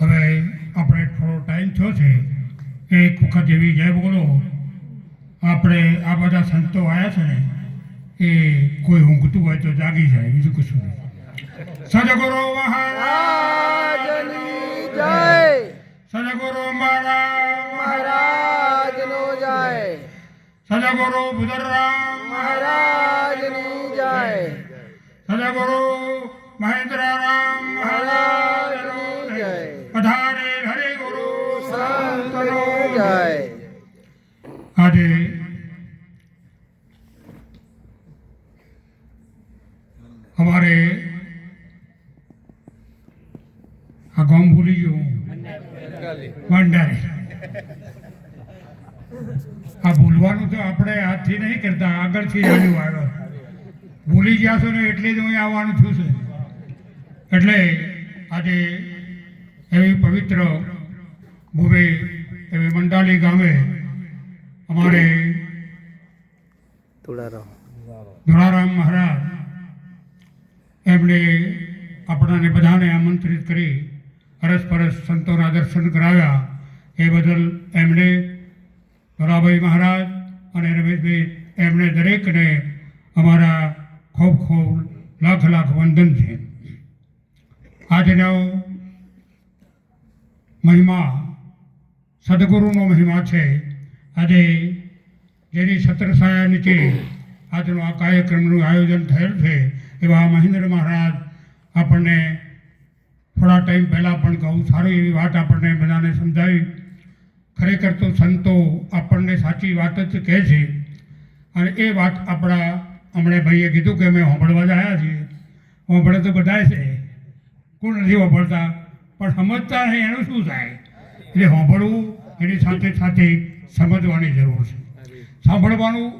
હવે આપણે થોડો ટાઈમ થયો છે, એક વખત એવી જય બોલો. આપણે આ બધા સંતો આવ્યા છે ને, એ કોઈ ઊંઘતું હોય તો જાગી જાય, બીજું કશું નહીં. સદગુરુ મહારાજની જય. સદગુરુ મહારાજનો જય. સદગુરુ બુધરામ મહારાજની જય. સદગુરુ મહેન્દ્રારામ મહારાજની જય. પધારે હરે ગુરુ સંતનો જય. આજે અમારે આ ગામ ભૂલી ગયું, ભંડારી. આ ભૂલવાનું તો આપણે આજથી નહીં કરતા, આગળથી જાણ્યું આગળ ભૂલી ગયા છો ને એટલે જ હું આવવાનું થયું છે. એટલે આજે એવી પવિત્ર ભૂમિ એવી મંડાલી ગામે અમારે ધોળારામ મહારાજ એમણે આપણાને બધાને આમંત્રિત કરી અરસપરસ સંતોના દર્શન કરાવ્યા. એ બદલ એમણે ધોળાભાઈ મહારાજ અને રમેશભાઈ એમણે દરેકને અમારા ખૂબ ખૂબ લાખ લાખ વંદન છે. આજનો મહિમા સદગુરુનો મહિમા છે. આજે જેની છત્રછાયા નીચે આજનો આ કાર્યક્રમનું આયોજન થયેલ છે એવા મહેન્દ્ર મહારાજ આપણને થોડા ટાઈમ પહેલાં પણ કહું સારી એવી વાત આપણને બધાને સમજાવી. ખરેખર તો સંતો આપણને સાચી વાત જ કહે છે, અને એ વાત આપણા હમણે ભાઈએ કીધું કે અમે સાંભળવા જ આવ્યા છીએ. સાંભળે તો બધાય છે, કોણ નથી સાંભળતા, પણ સમજતા નહીં એનું શું થાય. એટલે સાંભળવું એની સાથે સાથે સમજવાની જરૂર છે. સાંભળવાનું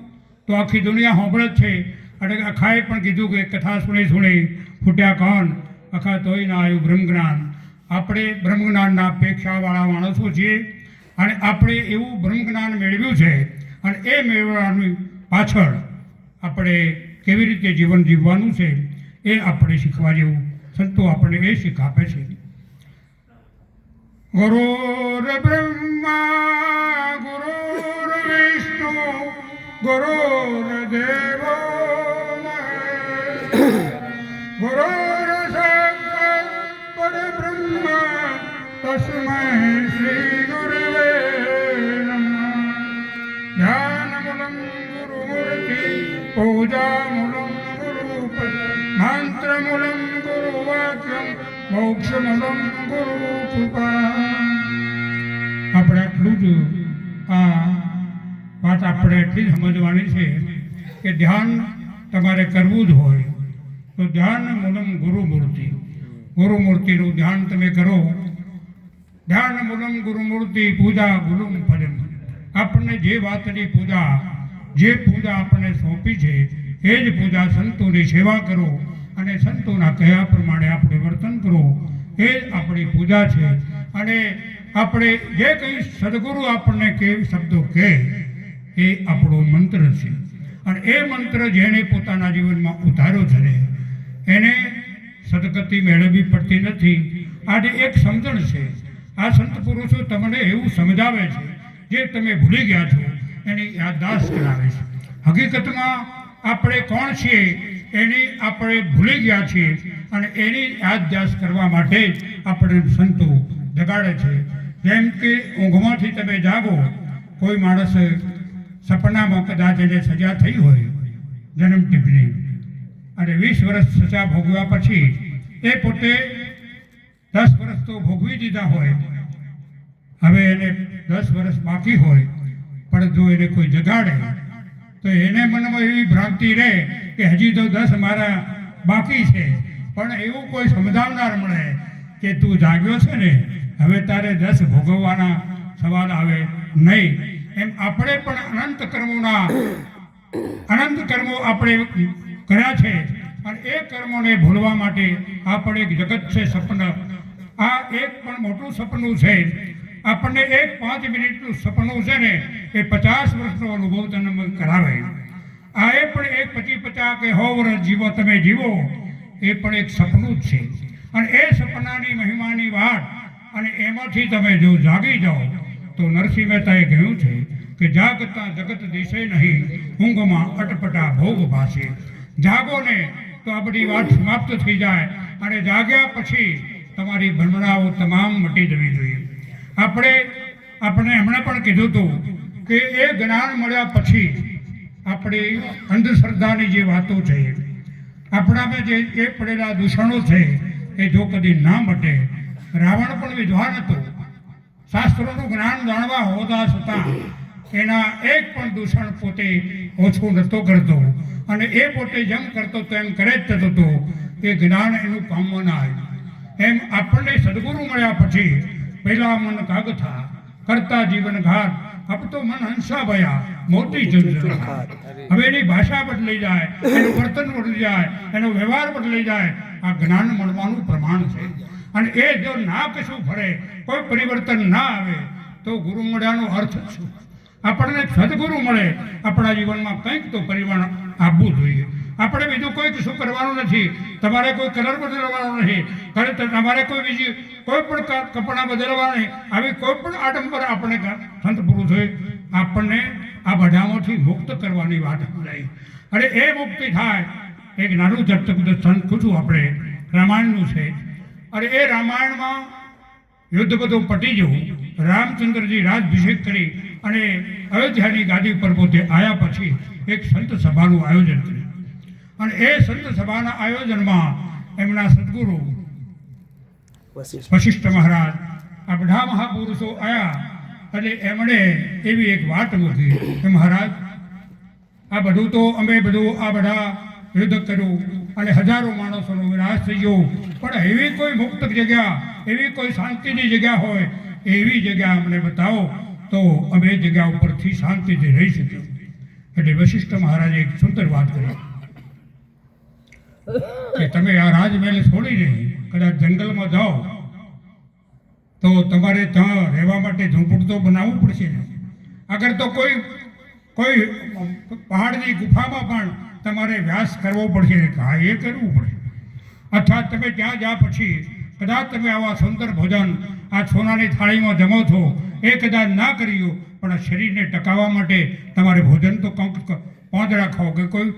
તો આખી દુનિયા સાંભળે જ છે, અને આખાએ પણ કીધું કે કથા સુણી સુણી ફૂટ્યા કાન, આખા તોય ના આવ્યું બ્રહ્મજ્ઞાન. આપણે બ્રહ્મજ્ઞાનના અપેક્ષાવાળા માણસો છીએ, અને આપણે એવું બ્રહ્મજ્ઞાન મેળવ્યું છે, અને એ મેળવવાની પાછળ આપણે કેવી રીતે જીવન જીવવાનું છે એ આપણે શીખવા જેવું સંતો આપણને એ શીખ આપે છે. ગુરુર બ્રહ્મા ગુરુર વિષ્ણુ ગુરુર્દેવો ગુરુર સાક્ષાત પરબ્રહ્મ તસ્મૈ શ્રી ગુરવે નમઃ. ધ્યાનમૂલં ગુરુમૂર્તિ પૂજામૂલં ગુરુપદ મંત્રમૂલં ગુરુવાક્યમ મોક્ષમૂલં ગુરુકૃપા. આપણે આટલું જ આ વાત આપણે એટલી જ સમજવાની છે કે ધ્યાન તમારે કરવું જ હોય તો ધ્યાન મૂલમ ગુરુમૂર્તિ, ગુરુમૂર્તિનું ધ્યાન તમે કરો. ધ્યાન મૂલમ ગુરુમૂર્તિ પૂજા ગુરુમ પદમ. આપણને જે વાતની પૂજા, જે પૂજા આપણને સોંપી છે એ જ પૂજા સંતોની સેવા કરો, અને સંતોના કહ્યા પ્રમાણે આપણે વર્તન કરો, એ જ આપણી પૂજા છે. અને આપણે જે કંઈ સદગુરુ આપણને કે શબ્દો કહે એ આપણો મંત્ર છે, અને એ મંત્ર જેણે પોતાના જીવનમાં ઉતાર્યો છે ને એને સદગતિ મેળવવી પડતી નથી. આજે એક સમજણ છે, આ સંત પુરુષો તમને એવું સમજાવે છે જે તમે ભૂલી ગયા છો એની યાદદાસ્ત કરાવે છે. હકીકતમાં આપણે કોણ છીએ એની આપણે ભૂલી ગયા છીએ, અને એની યાદદાસ્ત કરવા માટે જ આપણે સંતો જગાડે છે. જેમ કે ઊંઘમાંથી તમે જાગો, કોઈ માણસ સપનામાં કદાચ એને સજા થઈ હોય જન્મ ટીપની, અને 20 વર્ષ સજા ભોગવ્યા પછી એ પોતે 10 વર્ષ તો ભોગવી દીધા હોય, હવે એને 10 વર્ષ બાકી હોય, પણ જો એને કોઈ જગાડે તો એને મનમાં એવી ભ્રાંતિ રહે કે હજી તો 10 મારા બાકી છે. પણ એવું કોઈ સમજાવનાર મળે કે તું જાગ્યો છે ને, હવે તારે 10 ભોગવવાના સવાલ આવે નહીં. એમ આપણે પણ અનંત કર્મો આપણે કર્યા છે, અને એ કર્મોને ભૂલવા માટે આપણે એક જગત છે સપના. આ એક પણ મોટું સપનું છે. આપણને એક 5 મિનિટનું સપનું છે ને એ 50 વર્ષનો અનુભવ તમને કરાવે. આ એ પણ એક 25-50 કે 100 વર્ષ જીવો તમે જીવો, એ પણ એક સપનું જ છે. અને એ સપનાની મહિમાની વાત અને એમાંથી તમે જો જાગી જાઓ તો નરસિંહ મહેતાએ કહ્યું છે કે જાગતા જગત દિશે નહીં, ઊંઘમાં અટપટા ભોગ ભાસે. જાગો ને તો આ બધી વાત સમાપ્ત થઈ જાય, અને જાગ્યા પછી તમારી ભ્રમણાઓ તમામ મટી જવી જોઈએ. આપણે હમણાં પણ કીધું હતું કે એ જ્ઞાન મળ્યા પછી આપણી અંધશ્રદ્ધાની જે વાતો છે, આપણામાં જે એ પડેલા દૂષણો છે, એ જો કદી ના મટે. રાવણ પણ વિદ્વાન હતો, શાસ્ત્રોનું જ્ઞાન જાણવા હોતા છતાં એના એક પણ દૂષણ પોતે ઓછું નહોતો કરતો, અને એ પોતે જેમ કરતો તેમ કરે જ થતો હતો. એ જ્ઞાન એનું કામમાં ના આવ્યું. એમ આપણને સદગુરુ મળ્યા પછી પહેલા મન કાગથા કરતા જીવન ઘાત, અબ તો મન હંસા ભયા મોતી જંજર. હવે એની ભાષા બદલાઈ જાય, એનું વર્તન બદલી જાય, એનો વ્યવહાર બદલાઈ જાય. આ જ્ઞાન મળવાનું પ્રમાણ છે. અને એ જો ના કશું ફરે, કોઈ પરિવર્તન ના આવે, તો ગુરુ મળ્યાનો અર્થ શું? આપણને સદગુરુ મળે, આપણા જીવનમાં કંઈક તો પરિવર્તન આવવું જોઈએ. આપણે બીજું કોઈ કશું કરવાનું નથી. તમારે કોઈ કલર બદલવાનો નથી, તમારે કોઈ બીજી કોઈ પણ કપડાં બદલવાના નહીં. આવી કોઈ પણ આડંબર આપણે સંત પુરુષોએ આપણને આ બધામાંથી મુક્ત કરવાની વાત સમજાઈ. અને એ મુક્તિ થાય. એક નાનું જપ્ત પૂછું આપણે, રામાયણનું છે. અને એ રામાયણમાં યુદ્ધ બધું પટી ગયું. રામચંદ્રજી રાજભિષેક કરી અને અયોધ્યાની ગાદી પર પોતે આવ્યા પછી એક સંત સભાનું આયોજન કર્યું. અને એ સંત સભાના આયોજનમાં એમના સદગુરુ વશિષ્ઠ મહારાજ, આ બધા મહાપુરુષો આવ્યા. અને એમણે એવી એક વાત મૂકી કે મહારાજ, આ બધું તો અમે આ બધા યુદ્ધ કર્યું અને હજારો માણસોનો વિનાશ થઈ ગયો, પણ એવી કોઈ મુક્ત જગ્યા, એવી કોઈ શાંતિની જગ્યા હોય, એવી જગ્યા અમને બતાવો તો અમે એ જગ્યા ઉપરથી શાંતિથી રહી શકીએ. એટલે વશિષ્ઠ મહારાજે એક સુંદર વાત કરી કે તમે આ રાજમહેલ છોડીને કદાચ જંગલમાં જાઓ તો તમારે ત્યાં રહેવા માટે ઝૂંપડું તો બનાવવું પડશે ને. અગર તો કોઈ પહાડની ગુફામાં પણ તમારે વ્યાસ કરવો પડશે ને. હા, એ કરવું પડે. અર્થાત તમે ત્યાં જ્યાં પછી કદાચ તમે આવા સુંદર ભોજન આ સોનાની થાળીમાં જમો છો, એ કદાચ ના કર્યું, પણ શરીરને ટકાવવા માટે તમારે ભોજન તો કંઈક પાંદડા ખાઓ કે કોઈ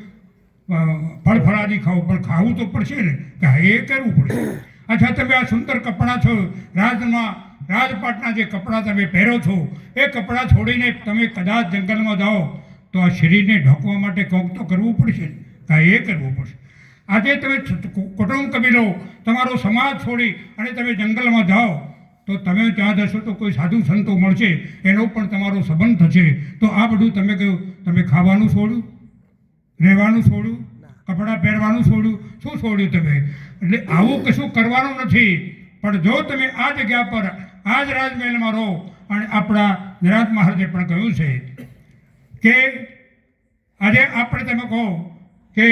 ફળફળાદી ખાઓ, પણ ખાવું તો પડશે ને. કે હા, એ કરવું પડશે. અચ્છા, તમે આ સુંદર કપડાં છો, રાજપાટના જે કપડાં તમે પહેરો છો, એ કપડાં છોડીને તમે કદાચ જંગલમાં જાઓ તો આ શરીરને ઢાંકવા માટે કંઈક તો કરવું પડશે ને. હા, એ કરવું પડશે. આજે તમે કુટુંબ કબીલો તમારો સમાજ છોડી અને તમે જંગલમાં જાઓ તો તમે ત્યાં જશો તો કોઈ સાધુ સંતો મળશે, એનો પણ તમારો સંબંધ થશે. તો આ બધું તમે કહ્યું, તમે ખાવાનું છોડ્યું, રહેવાનું છોડ્યું, કપડાં પહેરવાનું છોડ્યું, શું છોડ્યું તમે? એટલે આવું કશું કરવાનું નથી. પણ જો તમે આ જગ્યા પર આ જ રાજમહેલમાં રહો, અને આપણા નિરાંત મહારાજે પણ કહ્યું છે કે આજે આપણે તમે કહો કે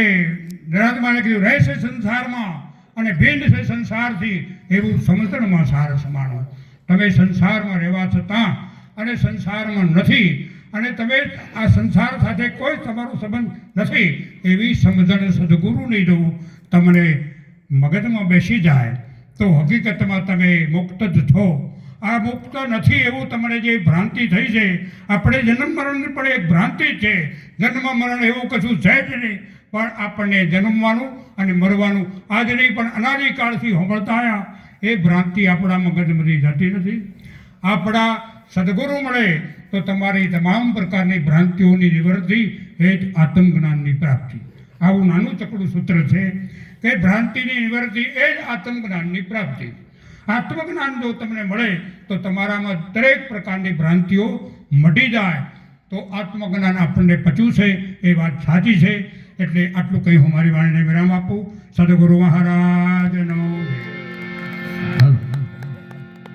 નિરાંત મહારાજે કીધું, રહેશે સંસારમાં અને ભિન્ન છે સંસારથી, એવું સમુદ્રમાં સાર સમાણો. તમે સંસારમાં રહેવા છતાં અને સંસારમાં નથી, અને તમે આ સંસાર સાથે કોઈ તમારો સંબંધ નથી, એવી સમજણ સદગુરુની જો તમને મગજમાં બેસી જાય તો હકીકતમાં તમે મુક્ત જ છો. આ મુક્ત નથી એવું તમને જે ભ્રાંતિ થઈ છે, આપણે જન્મ મરણની પણ એક ભ્રાંતિ છે. જન્મ મરણ એવું કશું છે જ નહીં, પણ આપણને જન્મવાનું અને મરવાનું આજ નહીં પણ અનાદિકાળથી સાંભળતા આવ્યા, એ ભ્રાંતિ આપણા મગજમાંથી જતી નથી. આપણા સદગુરુ મળે તો તમારી તમામ પ્રકારની ભ્રાંતિઓની નિવૃત્તિ એ જ આત્મજ્ઞાનની પ્રાપ્તિ. આવું નાનું ચકડું સૂત્ર છે કે ભ્રાંતિની નિવૃત્તિ એ જ આત્મજ્ઞાનની પ્રાપ્તિ. આત્મજ્ઞાન જો તમને મળે તો તમારામાં દરેક પ્રકારની ભ્રાંતિઓ મટી જાય. તો આત્મજ્ઞાન આપણને પચ્યું છે, એ વાત સાચી છે. એટલે આટલું કહી હું મારી વાણીને વિરામ આપું. સદગુરુ મહારાજનો